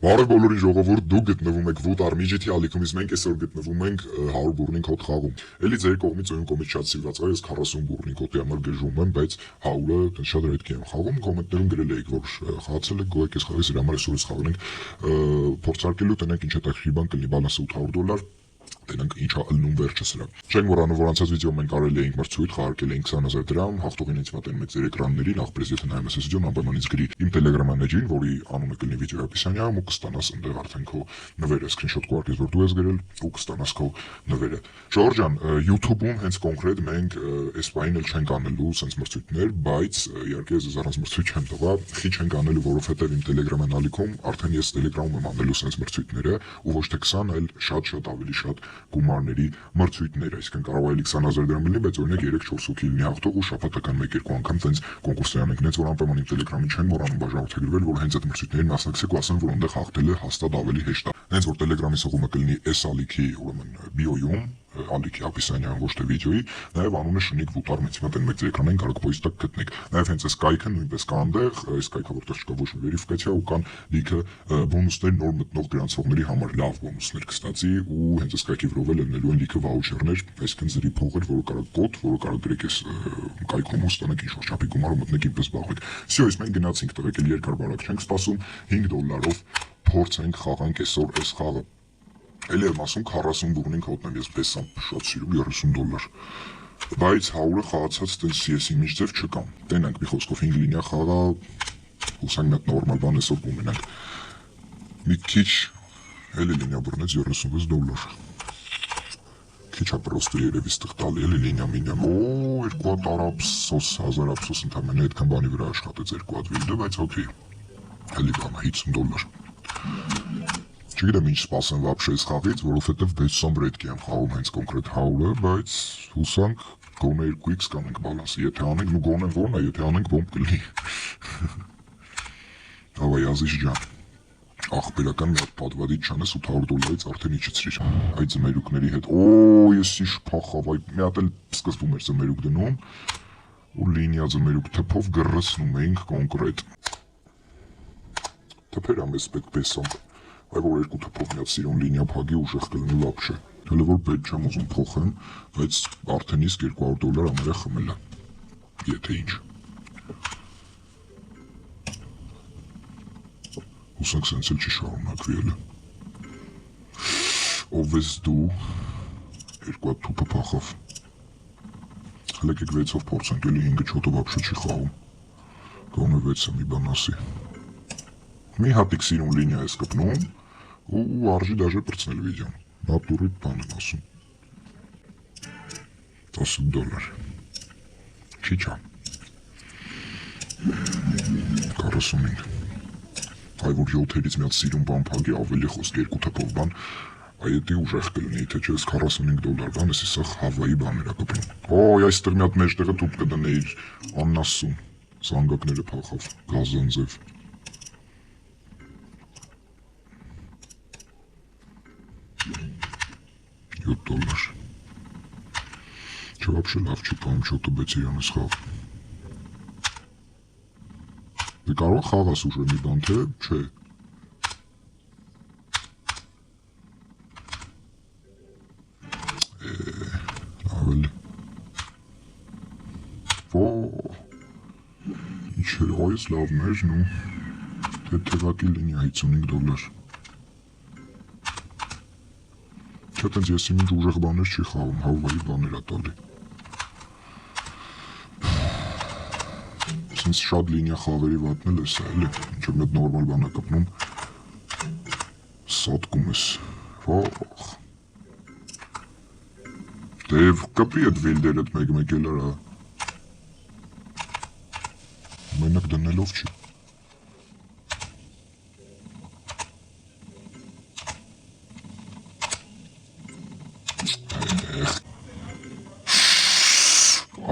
Բարև բոլորին ժողովուրդ, դուք գտնվում եք Wood Army-ի ալիքումից մենք այսօր գտնվում ենք 100 բուրնինգ հոտ խաղում։ Էլի ձեր կողմից ու իմ կողմից շատ սիրված է, ես 40 բուրնինգ հոտի համար գժում եմ, բայց 100-ը շատ ռեդքի եմ խաղում, կոմենտներում գրել էիք, որ խաղացել եք, գոհ եք այս խաղից, իր համար այսօր ես խաղում ենք փորձարկելու, տնենք ինչ հետաքրքիր բան կլինի, բալանսը $800 Տենանք ինչա ըլնում վերջը սրա։ Չենք մոռանում, որ անցած վիդեոում մենք արել էինք մրցույթ, խաղարկել էինք 20,000 դրամ, հաղթողին ինձ մտնում եք ձեր էկրաններին, ախպերս եթե նայում ես այս վիդեոն, անպայմանից գրի իմ Telegram էջին, որի անունը կլինի վիդեոյի описанիայում ու կստանաս այնտեղ արդեն քո նվերը, screenshot կուղարկես, որ դու ես գրել ու կստանաս քո նվերը։ Ժողովուրդ ջան, YouTube-ում հենց կոնկրետ մենք այս բանին էլ չենք անելու sense մրցույթներ, բայց իհարկե ես առանց մրցույթ չեմ տղա, խի չենք անելու, որովհետև իմ Telegram-ն ալիքում արդեն ես Telegram-ում եմ անելու sense մրցույթները ու ոչ թե 20, այլ շատ ավելի շատ գումարների մրցույթներ, այսինքն կարող է 20,000 դրամ լինի, բայց օրինակ 3-4 հոգի լինի հաղթող ու շաբաթական 1-2 անգամ տենց կոնկուրս անենք, նենց որ անպայման իմ Telegram-ին չեն մոռանում բաժանորդագրվել, որ հենց այդ մրցույթներին մասնակցեք ու ասեն, որ այնտեղ հաղթելը հաստատ ավելի հեշտ է։ Հենց որ Telegram-ի սղումը կլինի այս ալիքի, ուրեմն bio-ում, ալիքի описанիայում, ոչ թե վիդեոյի, նաև անունը Շնիկ Wood Army-ից մտեն մեկ էկրանային կարող պոյս տակ գտնեք։ Նաև հենց այս կայքը նույնպես կա այնտեղ, այս կայքը որտեղ չկա ոչ մի վերիֆիկացիա ու կան լիքը բոնուսներ նոր մտնող գրանցողների համար լավ բոնուսներ կստացի ու հենց այս կայքի վրով էլ ելնելու են լիքը վաուչերներ, այսինքն զրի փողեր, որը կարող կոդ, որը կարող գրեք այս կայքում ու ստանաք ինչ-որ չափի գումար ու մտնեք ինպես բաղեք։ Всё, իսկ մենք գնացինք տղեկ, էլ երկար բարակ չենք սպասում, $5 փորձենք խաղանք այսօր այս խաղը։ Էլի եմ ասում 40 բուրնինգ հոտն եմ ես բեսամ շատ սիրում $30 բայց 100-ը խաղացած տենց ես իմիջ ձև չկամ տենանք մի խոսքով 5 լինիա խաղա հուսանք մի հատ նորմալ բան այսօր կունենանք մի քիչ էլի լինիա բռնեց $36 քիչ է պրոստը երևի ստեղ տալի էլի լինիա մինիամ օ 2 հատ արաբսոս 1000 ափսոս ընդամենը այդքան բանի վրա աշխատեց 2 հատ վիլդը բայց օքեյ էլի բան $50 Չգիտեմ ինչ սպասեմ վաբշե այս խաղից, որովհետև 600 ռեդքի եմ խաղում հենց կոնկրետ 100-ը, բայց հուսանք գոնե 2x կանենք բալանսը, եթե անենք, նու գոնե որն է, եթե անենք բոմբ կլինի։ Հավայ ազիժ ջան, աղբերական մի հատ պատվադից չանես $800-ից արդեն իջեցրիր, այդ զմերուկների հետ, օ ես ինչ փախավ, մի հատ էլ սկզբում էր զմերուկ դնում, ու լինիա զմերուկ թփով գրրսնում էինք կոնկրետ։ Թփեր ամես պետք բեսամ Այ որ երկու թփով մի հատ սիրուն լինիա փագի ուժեղ կլինի վաբշե։ Հələ որ պետք չեմ ուզում փոխեմ, բայց արդեն իսկ $200 ամերա խմել է։ Եթե ինչ։ Հուսանք սենց էլ չի շարունակվի էլը։ Ով ես դու, երկու հատ թուփը փախավ։ Հələ կեք 6-ով փորձենք, էլի 5-ը 4-ով վաբշե չի խաղում։ Գոնե 6-ը մի բան ասի։ Մի հատիկ սիրուն լինիա ես կպնում ու արժի դաժե պրծնել վիդեոն, նատուրի բան եմ ասում, $10, չի չա, 45, այ որ 7-երից մի հատ սիրուն բան պագի ավելի խոսք երկու թպով բան, այետի ուժեղ կլնի, թե չէ ես $45 բան, ես իսախ հավայի բաներ ակպնում, ոյ այստեղ մի հատ մեջտեղը թուպ կդնեիր, աննասում, զանգակները պախավ, գազանձև, $7 Չէ вообще լավ չի պահում չոտը բեցերյան ես խաղ Դե կարող խաղաս ուժը մի բան թե չէ լավ էլ ինչ էր այս լավներն ու թեթևակի լինի $55 Չէ տենց ես իմ ինչ ուժեղ բաներ չի խաղում, հավայի բաներ ա տալի Սենց շատ լինիա խաղերի վատնել ես էլի, ինչով մետ նորմալ բան ա կպնում Սատկում ես, վախ Դև կպի էդ վիլդերդ մեկ էլ արա Մենակ դնելով չի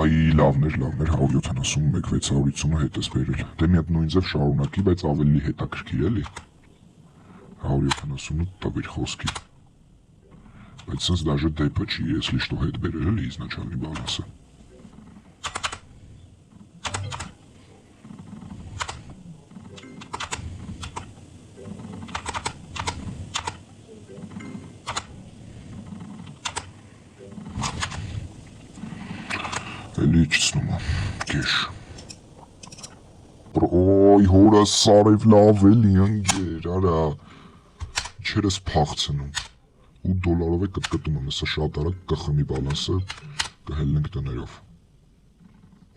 Այ լավներ 171 650-ը հետ ես բերել Դե մի հատ նույն ձև շարունակի, բայց ավելի հետաքրքիր էլի 178 տվիր խոսքի Բայց սենց դաժե դեպը չի, ես լիշտո հետ բերել էլի իզնաչալնի բալանսը էլի չցնում եմ, կեշ։ Ոյ, հորս սարև լավ էլի ընգեր, արա, չերս փախցնում, $8 է կտկտում եմ, սա շատ արագ կխմի բալանսը, կհելնենք տներով։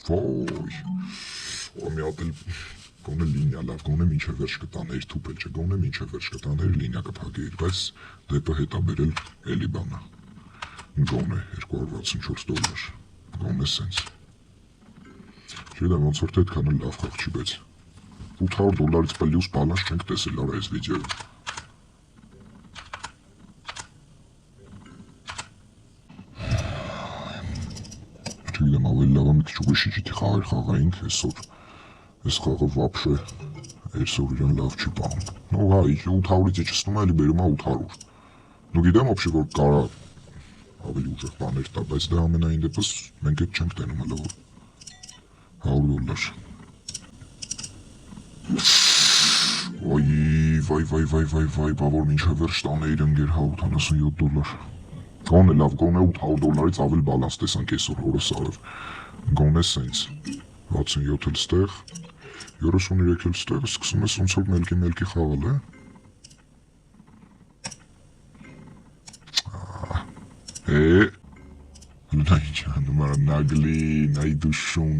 Ոյ, մի հատ էլ գոնե լինիա լավ, գոնե մինչև վերջ կտաներ, թուպ էլ չէ, գոնե մինչև վերջ կտաներ, լինիա կփակեիր, բայց դեպը հետա բերել էլի բանա, գոնե $264, գոնե սենց։ Չգիտեմ, ոնց որ թե այդքան էլ լավ խաղ չի, բայց $800 պլյուս բալանս չենք տեսել արա այս վիդեոյում։ Չգիտեմ, ավելի լավ է մի քիչ ուրիշի ջիթի խաղեր խաղայինք, այսօր այս խաղը վապշե այսօր իրան լավ չի պահում։ Ну հա, 800-ից իջեցնում է, էլի բերում է 800։ Ну գիտեմ вообще որ կարա ավելի ուժեղ բաներ տա, բայց դա ամենայն դեպս մենք այդ չենք տենում հələ որ $100։ Վայ, բա որ մինչև վերջ տանեիր ընկեր $187։ Գոնե լավ, գոնե $800-ից ավել բալանս տեսանք այսօր հորս արև, գոնե սենց, 67 էլ ստեղ, 33 էլ ստեղ, սկսում ես ոնց որ մելքի խաղալ նա ինչ անում արա նագլին, այ դու շուն,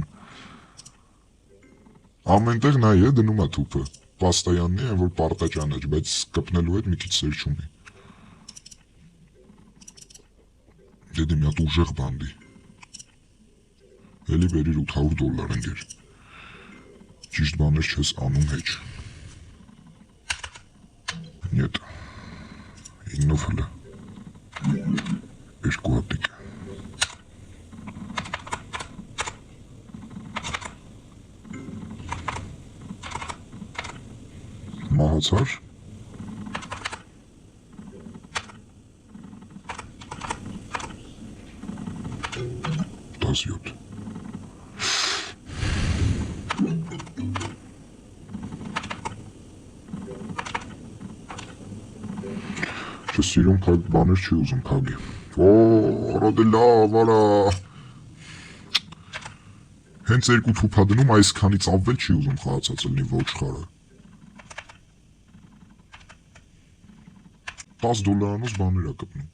ամենտեղ նա է դնում է թուպը, պաստայանն է, որ պարտաճանաչ, բայց կպնելու հետ մի քիչ սեր չունի։ Դեդի մի հատ ուժեղ բանդի, էլի բերիր $800 ընկեր, ճիշտ բաներ չես անում հեչ, նյետ, 9-ով հլը, 2 հատիկ, մահացար, 17 Չսիրում բաներ չի ուզում փագի։ Արա դե լավ, արա։ Հենց երկու թուփա դնում, այսքանից ավվել չի ուզում խաղացած լինի ոչխարը։ $10-անոց բաներ է կպնում։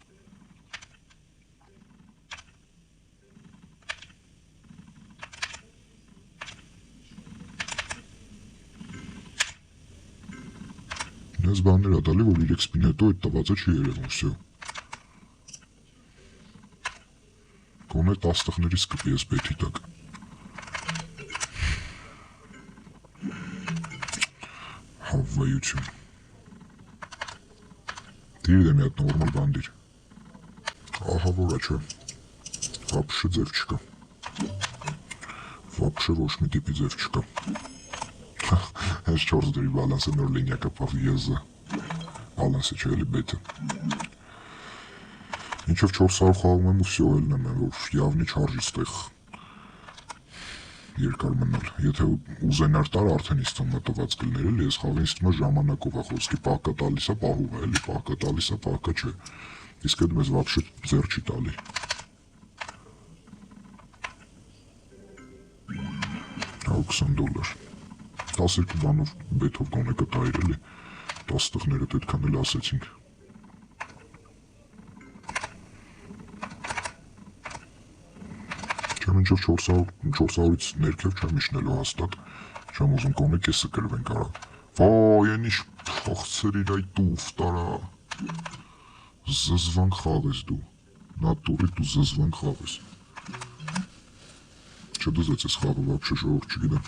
Ես բաներ է տալի, որ 3 սպին հետո այդ տվածը չի երևում, վсё։ Գոնե 10 տղներից կպի ես բեթի տակ։ Հավվայություն։ Դիր դե մի հատ նորմալ բան դիր։ Ահա որա չէ։ Վապշը ձև չկա։ Վապշը ոչ մի տիպի ձև չկա։ Այս 4 դրի բալանսը նոր լինիա կպավ եզը, բալանսը չէ էլի բետը։ Ինչով 400 խաղում եմ ու վсё ելնեմ եմ, որ явնի չարժի ստեղ երկար մնալ, եթե ուզենար տար արդեն իստում մտված կլներ էլի, ես խաղին իստում է ժամանակով է խոսքի, պահկա տալիս է, պահում է էլի, պահկա տալիս է, պահկա չէ, իսկ այդ մեզ վապշը ձեր չի տալի։ $20 12 բանով բեթով գոնե կտայր էլի, 10 տղներըդ այդքան էլ ասեցինք։ Չեմ ինչով 400-ից ներքև չեմ իշնելու հաստատ, չեմ ուզում գոնե կեսը կրվենք արա։ Վայ, են ինչ փախցրիր այ տուֆ տարա, զզվանք խաղ ես դու, նատուրի դու զզվանք խաղ ես։ Չդուզեց ես խաղը վապշը ժողոր չգիտեմ։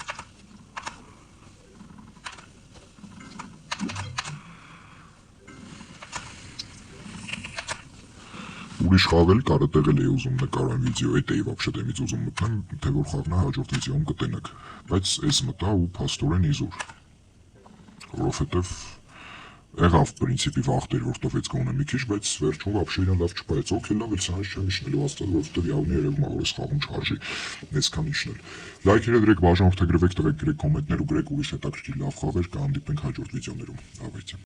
Ուրիշ խաղել կար, տեղել էի ուզում նկարան վիդեո, էդ էի վապշը դեմից ուզում մտնեմ, թե որ խաղնա հաջորդ վիդեոում կտենակ, բայց ես մտա ու փաստորեն իզուր, որովհետև եղավ պրինցիպի վախտեր, որ տվեց գոնե մի քիչ, բայց վերջում վապշը իրան լավ չպայեց, օքեյ լավ, էլ սրանից չեմ իշնելու հաստատ, որովհետև явնի երևում է, որ ես խաղում չարժի, այսքան իշնել։ Լայքերը դրեք, բաժանորդը գրվեք, տվեք, գրեք կոմենտներ ու գրեք ուրիշ հետաքրքիր լավ խաղեր, կհանդիպենք հաջորդ վիդեոներում, ավարտեմ։